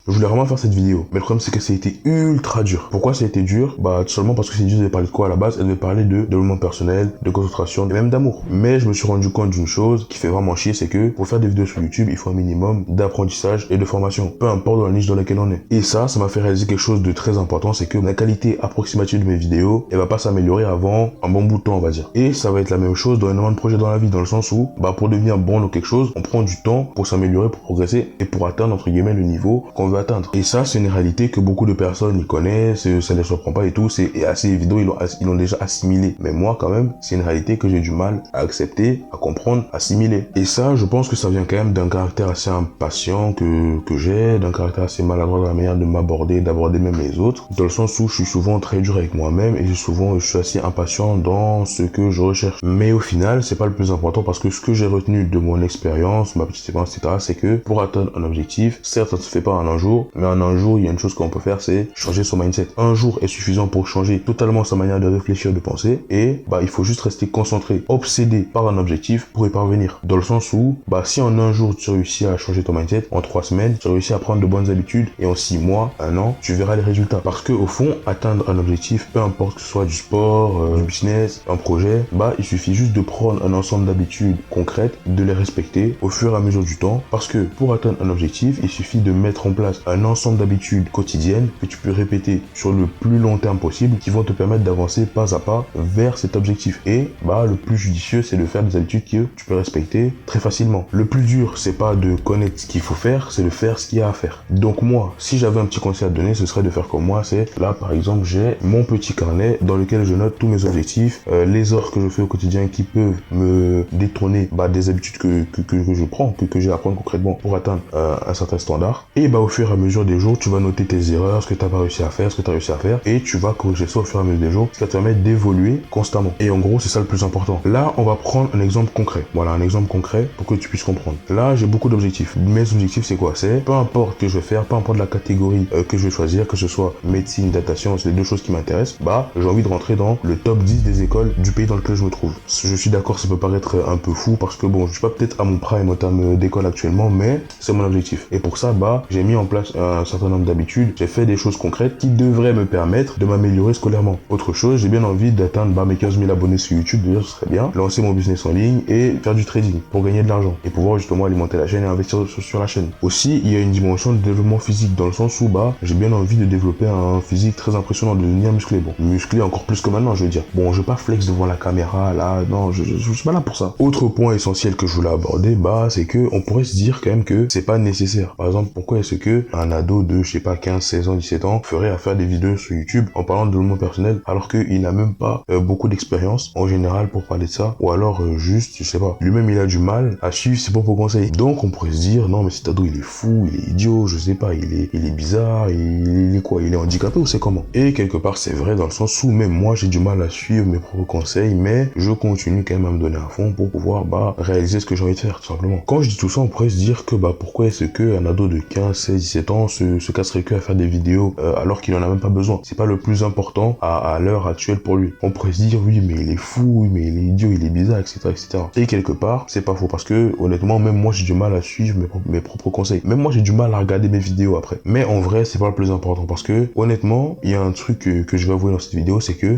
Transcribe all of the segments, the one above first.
Je voulais vraiment faire cette vidéo. Mais le problème, c'est que ça a été ultra dur. Pourquoi ça a été dur? Bah, tout simplement parce que cette vidéo devait parler de quoi à la base? Elle devait parler de développement personnel, de concentration et même d'amour. Mais je me suis rendu compte d'une chose qui fait vraiment chier, c'est que pour faire des vidéos sur YouTube, il faut un minimum d'apprentissage et de formation. Peu importe dans la niche dans laquelle on est. Et ça m'a fait réaliser quelque chose de très important, c'est que la qualité approximative de mes vidéos, elle va pas s'améliorer avant un bon bout de temps, on va dire. Et ça va être la même chose dans énormément de projets dans la vie, dans le sens où, bah, pour devenir bon dans quelque chose, on prend du temps pour s'améliorer, pour progresser et pour atteindre, entre guillemets, le niveau qu'on veut atteindre. Et ça, c'est une réalité que beaucoup de personnes y connaissent, ça ne les surprend pas et tout, c'est assez évident, ils l'ont déjà assimilé. Mais moi, quand même, c'est une réalité que j'ai du mal à accepter, à comprendre, à assimiler. Et ça, je pense que ça vient quand même d'un caractère assez impatient que j'ai, d'un caractère assez maladroit dans la manière de m'aborder, d'aborder même les autres, dans le sens où je suis souvent très dur avec moi-même et souvent je suis assez impatient dans ce que je recherche. Mais au final, c'est pas le plus important parce que ce que j'ai retenu de mon expérience, ma petite expérience, etc., c'est que pour atteindre un objectif, certes, ça ne se fait pas en un jour, mais en un jour, il y a une chose qu'on peut faire, c'est changer son mindset. Un jour est suffisant pour changer totalement sa manière de réfléchir, de penser, et bah, il faut juste rester concentré, obsédé par un objectif pour y parvenir. Dans le sens où, bah, si en un jour, tu réussis à changer ton mindset, en 3 semaines, tu réussis à prendre de bonnes habitudes, et en 6 mois, 1 an, tu verras les résultats. Parce que au fond, atteindre un objectif, peu importe que ce soit du sport, du business, un projet, bah, il suffit juste de prendre un ensemble d'habitudes concrètes, de les respecter au fur et à mesure du temps. Parce que pour atteindre un objectif, il suffit de mettre en place un ensemble d'habitudes quotidiennes que tu peux répéter sur le plus long terme possible, qui vont te permettre d'avancer pas à pas vers cet objectif. Et bah, le plus judicieux, c'est de faire des habitudes que tu peux respecter très facilement. Le plus dur, c'est pas de connaître ce qu'il faut faire, c'est de faire ce qu'il y a à faire. Donc moi, si j'avais un petit conseil à te donner, ce serait de faire comme moi. C'est là, par exemple, j'ai mon petit carnet dans lequel je note tous mes objectifs, les heures que je fais au quotidien qui peuvent me détourner des habitudes que je prends, que j'ai à prendre concrètement pour atteindre un certain standard. Et bah, au fur et à mesure des jours, tu vas noter tes erreurs, ce que tu n'as pas réussi à faire, ce que tu as réussi à faire, et tu vas corriger ça au fur et à mesure des jours, ce qui va te permettre d'évoluer constamment. Et en gros, c'est ça le plus important. Là, on va prendre un exemple concret. Voilà, un exemple concret pour que tu puisses comprendre. Là, j'ai beaucoup d'objectifs. Mes objectifs, c'est quoi? C'est peu importe ce que je vais faire, peu importe la catégorie que je vais choisir, que ce soit médecine, data science, c'est les deux choses qui m'intéressent, bah, j'ai envie de rentrer dans le top 10 des écoles du pays dans lequel je me trouve. Je suis d'accord, ça peut paraître un peu fou parce que bon, je suis pas peut-être à mon prime en termes d'école actuellement, mais c'est mon objectif. Et pour ça, bah, j'ai mis en place un certain nombre d'habitudes, j'ai fait des choses concrètes qui devraient me permettre de m'améliorer scolairement. Autre chose, j'ai bien envie d'atteindre mes 15 000 abonnés sur YouTube, d'ailleurs ce serait bien, lancer mon business en ligne et faire du trading pour gagner de l'argent et pouvoir justement alimenter la chaîne et investir sur la chaîne. Aussi, il y a une dimension de développement physique dans le sens où bah, j'ai bien envie de développer un physique très impressionnant, de devenir musclé. Bon, musclé encore plus que maintenant, je veux dire. Bon, je vais pas flex devant la caméra, là, non, je suis pas là pour ça. Autre point essentiel que je voulais aborder, bah, c'est que on pourrait se dire quand même que c'est pas nécessaire. Par exemple, pourquoi est-ce que un ado de, je sais pas, 15, 16 ans, 17 ans ferait à faire des vidéos sur YouTube en parlant de développement personnel alors qu'il n'a même pas beaucoup d'expérience en général pour parler de ça, ou alors juste, je sais pas, lui-même il a du mal à suivre ses propres conseils. Donc on pourrait se dire, non mais cet ado il est fou, il est idiot, je sais pas, il est bizarre, il est quoi, il est handicapé ou c'est comment? Et quelque part c'est vrai dans le sens où même moi j'ai du mal à suivre mes propres conseils, mais je continue quand même à me donner à fond pour pouvoir réaliser ce que j'ai envie de faire tout simplement. Quand je dis tout ça, on pourrait se dire que pourquoi est-ce que un ado de 15, 16, 17 ans se casserait que à faire des vidéos alors qu'il en a même pas besoin. C'est pas le plus important à l'heure actuelle pour lui. On pourrait se dire oui mais il est fou, oui mais il est idiot, il est bizarre, etc., etc. Et quelque part c'est pas faux parce que honnêtement même moi j'ai du mal à suivre mes propres conseils. Même moi j'ai du mal à regarder mes vidéos après. Mais en vrai c'est pas le plus important parce que honnêtement il y a un truc que je vais avouer dans cette vidéo, c'est que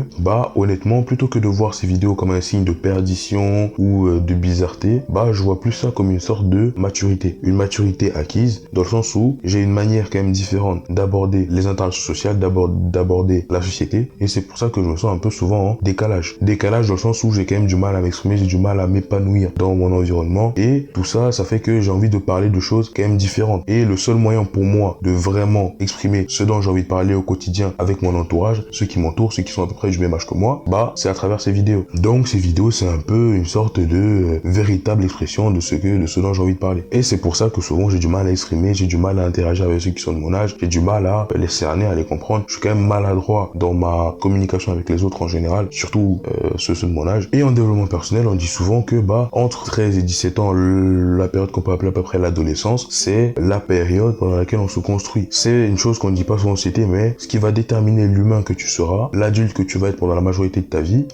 honnêtement plutôt que de voir ces vidéos comme un signe de perdition ou de bizarreté, je vois plus ça comme une sorte de maturité. Une maturité acquise dans le sens où j'ai une manière quand même différente d'aborder les interactions sociales, d'aborder la société, et c'est pour ça que je me sens un peu souvent en décalage. Décalage dans le sens où j'ai quand même du mal à m'exprimer, j'ai du mal à m'épanouir dans mon environnement, et tout ça, ça fait que j'ai envie de parler de choses quand même différentes. Et le seul moyen pour moi de vraiment exprimer ce dont j'ai envie de parler au quotidien avec mon entourage, ceux qui m'entourent, ceux qui sont à peu près du même âge que moi, c'est à travers ces vidéos. Donc ces vidéos, c'est un peu une sorte de véritable expression de ce dont j'ai envie de parler. Et c'est pour ça que souvent j'ai du mal à exprimer, j'ai du mal à interagir avec ceux qui sont de mon âge, j'ai du mal à les cerner, à les comprendre. Je suis quand même maladroit dans ma communication avec les autres en général, surtout ceux de mon âge. Et en développement personnel, on dit souvent que entre 13 et 17 ans, la période qu'on peut appeler à peu près l'adolescence, c'est la période pendant laquelle on se construit. C'est une chose qu'on ne dit pas souvent en société, mais ce qui va déterminer l'humain que tu seras, l'adulte que tu vas être pendant la majorité de ta vie,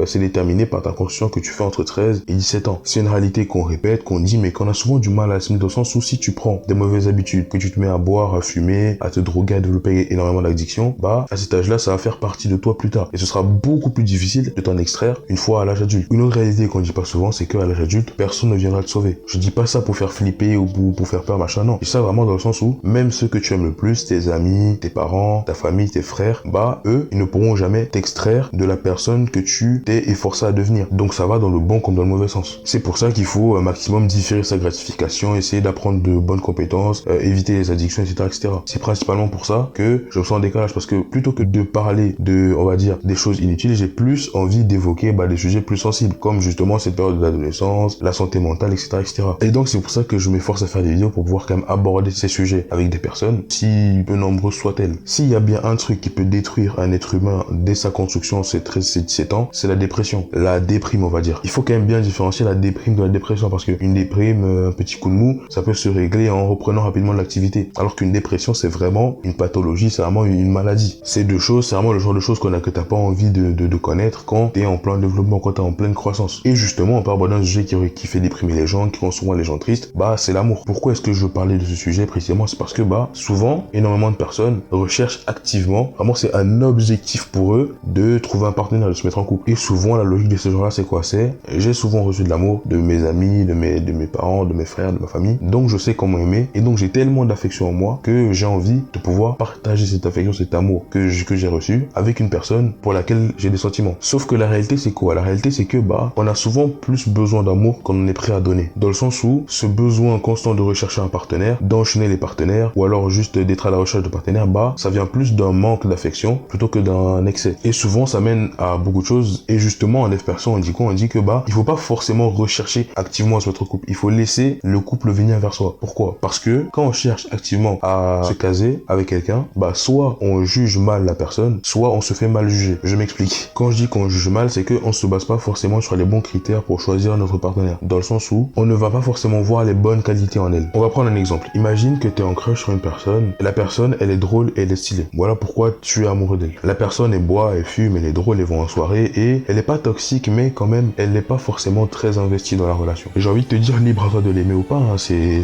c'est déterminé par ta construction que tu fais entre 13 et 17 ans. C'est une réalité qu'on répète, qu'on dit, mais qu'on a souvent du mal à assimiler dans le sens où si tu prends des mauvaises habitudes, que tu te mets mets à boire, à fumer, à te droguer, à développer énormément d'addiction, bah à cet âge-là, ça va faire partie de toi plus tard. Et ce sera beaucoup plus difficile de t'en extraire une fois à l'âge adulte. Une autre réalité qu'on dit pas souvent, c'est qu'à l'âge adulte, personne ne viendra te sauver. Je dis pas ça pour faire flipper ou pour faire peur, machin, non. Je dis ça vraiment dans le sens où même ceux que tu aimes le plus, tes amis, tes parents, ta famille, tes frères, bah eux, ils ne pourront jamais t'extraire de la personne que tu t'es efforcé à devenir. Donc ça va dans le bon comme dans le mauvais sens. C'est pour ça qu'il faut un maximum différer sa gratification, essayer d'apprendre de bonnes compétences, éviter les addictions, etc., etc. C'est principalement pour ça que je me sens en décalage, parce que plutôt que de parler de, on va dire, des choses inutiles, j'ai plus envie d'évoquer des sujets plus sensibles, comme justement cette période de l'adolescence, la santé mentale, etc., etc. Et donc c'est pour ça que je m'efforce à faire des vidéos pour pouvoir quand même aborder ces sujets avec des personnes, si peu nombreuses soient-elles. S'il y a bien un truc qui peut détruire un être humain dès sa construction, ses 17 ans, c'est la dépression. La déprime, on va dire. Il faut quand même bien différencier la déprime de la dépression, parce qu'une déprime, un petit coup de mou, ça peut se régler en reprenant rapidement l'activité. Alors qu'une dépression, c'est vraiment une pathologie, c'est vraiment une maladie. Ces deux choses, c'est vraiment le genre de choses que t'as pas envie de connaître quand t'es en plein développement, quand t'es en pleine croissance. Et justement, on peut aborder un sujet qui fait déprimer les gens, qui rend souvent les gens tristes, c'est l'amour. Pourquoi est-ce que je veux parler de ce sujet précisément? C'est parce que souvent, énormément de personnes recherchent activement, vraiment c'est un objectif pour eux de trouver un partenaire, de se mettre en couple. Et souvent, la logique de ces gens-là, c'est quoi? C'est, j'ai souvent reçu de l'amour de mes amis, de mes parents, de mes frères, de ma famille, donc je sais comment aimer, et donc j'ai tellement d'affection en moi que j'ai envie de pouvoir partager cette affection, cet amour que j'ai reçu avec une personne pour laquelle j'ai des sentiments. Sauf que la réalité, c'est quoi? La réalité, c'est que on a souvent plus besoin d'amour qu'on en est prêt à donner. Dans le sens où ce besoin constant de rechercher un partenaire, d'enchaîner les partenaires, ou alors juste d'être à la recherche de partenaires, ça vient plus d'un manque d'affection plutôt que d'un excès. Et souvent, ça mène à beaucoup de choses. Et justement, en personnes, on dit quoi? On dit que il faut pas forcément rechercher activement à se mettre en couple. Il faut laisser le couple venir vers soi. Pourquoi? Parce que quand on cherche activement à se caser avec quelqu'un, soit on juge mal la personne, soit on se fait mal juger. Je m'explique. Quand je dis qu'on juge mal, c'est qu'on se base pas forcément sur les bons critères pour choisir notre partenaire. Dans le sens où on ne va pas forcément voir les bonnes qualités en elle. On va prendre un exemple. Imagine que tu es en crush sur une personne, et la personne, elle est drôle et elle est stylée. Voilà pourquoi tu es amoureux d'elle. La personne, elle boit, elle fume, elle est drôle, elle va en soirée, et elle est pas toxique, mais quand même, elle n'est pas forcément très investie dans la relation. Et j'ai envie de te dire, libre à toi de l'aimer ou pas, hein, c'est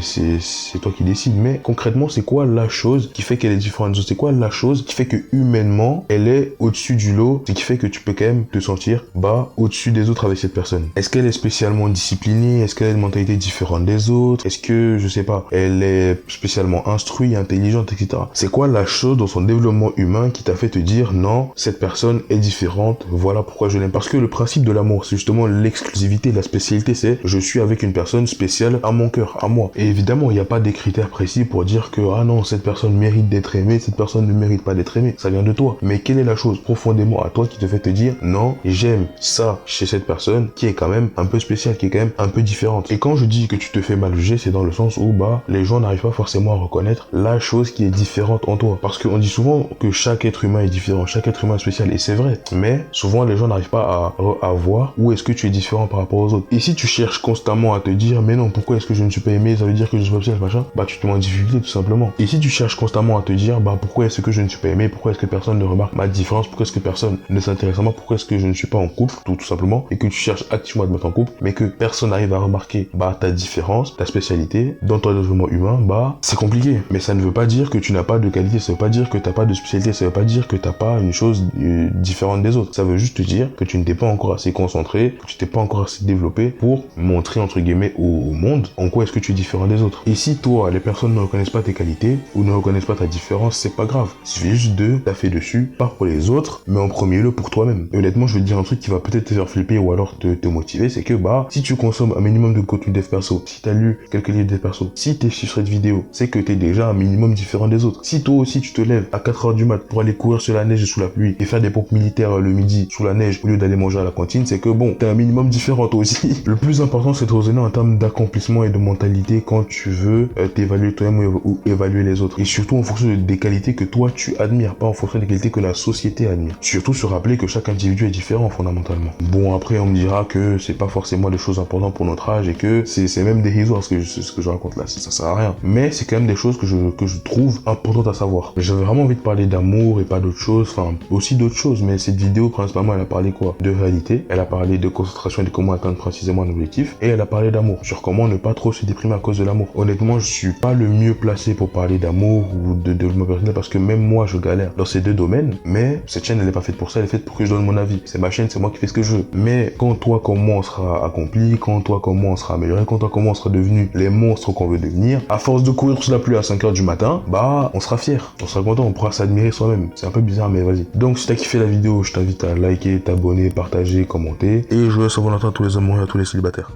toi qui décides. Mais concrètement, c'est quoi la chose qui fait qu'elle est différente des autres? C'est quoi la chose qui fait que humainement, elle est au-dessus du lot, ce qui fait que tu peux quand même te sentir au-dessus des autres avec cette personne? Est-ce qu'elle est spécialement disciplinée? Est-ce qu'elle a une mentalité différente des autres? Est-ce que, je sais pas, elle est spécialement instruite, intelligente, etc. C'est quoi la chose dans son développement humain qui t'a fait te dire non, cette personne est différente, voilà pourquoi je l'aime? Parce que le principe de l'amour, c'est justement l'exclusivité, la spécialité, c'est je suis avec une personne spéciale à mon cœur, à moi. Et évidemment, il n'y a pas des critères précis pour dire que ah non, cette personne mérite d'être aimée, cette personne ne mérite pas d'être aimée. Ça vient de toi. Mais quelle est la chose profondément à toi qui te fait te dire non, j'aime ça chez cette personne qui est quand même un peu spéciale, qui est quand même un peu différente? Et quand je dis que tu te fais mal juger, c'est dans le sens où les gens n'arrivent pas forcément à reconnaître la chose qui est différente en toi. Parce qu'on dit souvent que chaque être humain est différent, chaque être humain est spécial, et c'est vrai. Mais souvent les gens n'arrivent pas à voir où est-ce que tu es différent par rapport aux autres. Et si tu cherches constamment à te dire mais non, pourquoi est-ce que je ne suis pas aimé, ça veut dire que je suis pas spécial, machin, tu te mets en difficulté tout simplement. Et si tu cherches constamment à te dire pourquoi est-ce que je ne suis pas aimé, pourquoi est-ce que personne ne remarque ma différence, pourquoi est-ce que personne ne s'intéresse à moi, pourquoi est-ce que je ne suis pas en couple, tout simplement, et que tu cherches activement à te mettre en couple, mais que personne n'arrive à remarquer ta différence, ta spécialité dans ton développement humain, c'est compliqué. Mais ça ne veut pas dire que tu n'as pas de qualité, ça veut pas dire que t'as pas de spécialité, ça veut pas dire que t'as pas une chose différente des autres. Ça veut juste te dire que tu ne t'es pas encore assez concentré, que tu t'es pas encore assez développé pour montrer entre guillemets au monde en quoi est-ce que tu es différent des autres. Et si toi, les personnes ne reconnaissent pas tes qualités ou ne reconnaissent pas ta différence, c'est pas grave. Il suffit juste de taffer dessus, pas pour les autres, mais en premier lieu pour toi-même. Et honnêtement, je vais te dire un truc qui va peut-être te faire flipper ou alors te motiver, c'est que si tu consommes un minimum de contenu dev perso, si t'as lu quelques livres dev perso, si t'es sur cette vidéo, c'est que t'es déjà un minimum différent des autres. Si toi aussi tu te lèves à 4h du mat pour aller courir sur la neige et sous la pluie et faire des pompes militaires le midi sous la neige au lieu d'aller manger à la cantine, c'est que t'es un minimum différent toi aussi. Le plus important, c'est de raisonner en termes d'accomplissement et de mentalité quand tu veux t'évaluer toi-même ou évaluer les autres. Et surtout en fonction des qualités que toi tu admires, pas en fonction des qualités que la société admire. Surtout se rappeler que chaque individu est différent fondamentalement. Bon, après on me dira que c'est pas forcément des choses importantes pour notre âge et que c'est même dérisoire ce que je raconte là, ça sert à rien. Mais c'est quand même des choses que je trouve importantes à savoir. J'avais vraiment envie de parler d'amour et pas d'autre chose, enfin aussi d'autres choses, mais cette vidéo principalement elle a parlé quoi? De réalité, elle a parlé de concentration et de comment atteindre précisément un objectif, et elle a parlé d'amour, sur comment ne pas trop se déprimer à cause de l'amour. Honnêtement, je suis pas le mieux placée pour parler d'amour ou de développement personnel parce que même moi, je galère dans ces deux domaines. Mais cette chaîne, elle n'est pas faite pour ça, elle est faite pour que je donne mon avis. C'est ma chaîne, c'est moi qui fais ce que je veux. Mais quand toi comme moi, on sera accompli, quand toi comme moi, on sera amélioré, quand toi comme moi, on sera devenu les monstres qu'on veut devenir, à force de courir sous la pluie à 5h du matin, bah, on sera fier, on sera content, on pourra s'admirer soi-même. C'est un peu bizarre, mais vas-y. Donc, si t'as kiffé la vidéo, je t'invite à liker, t'abonner, partager, commenter. Et je souhaite bon entend à tous les amoureux et à tous les célibataires.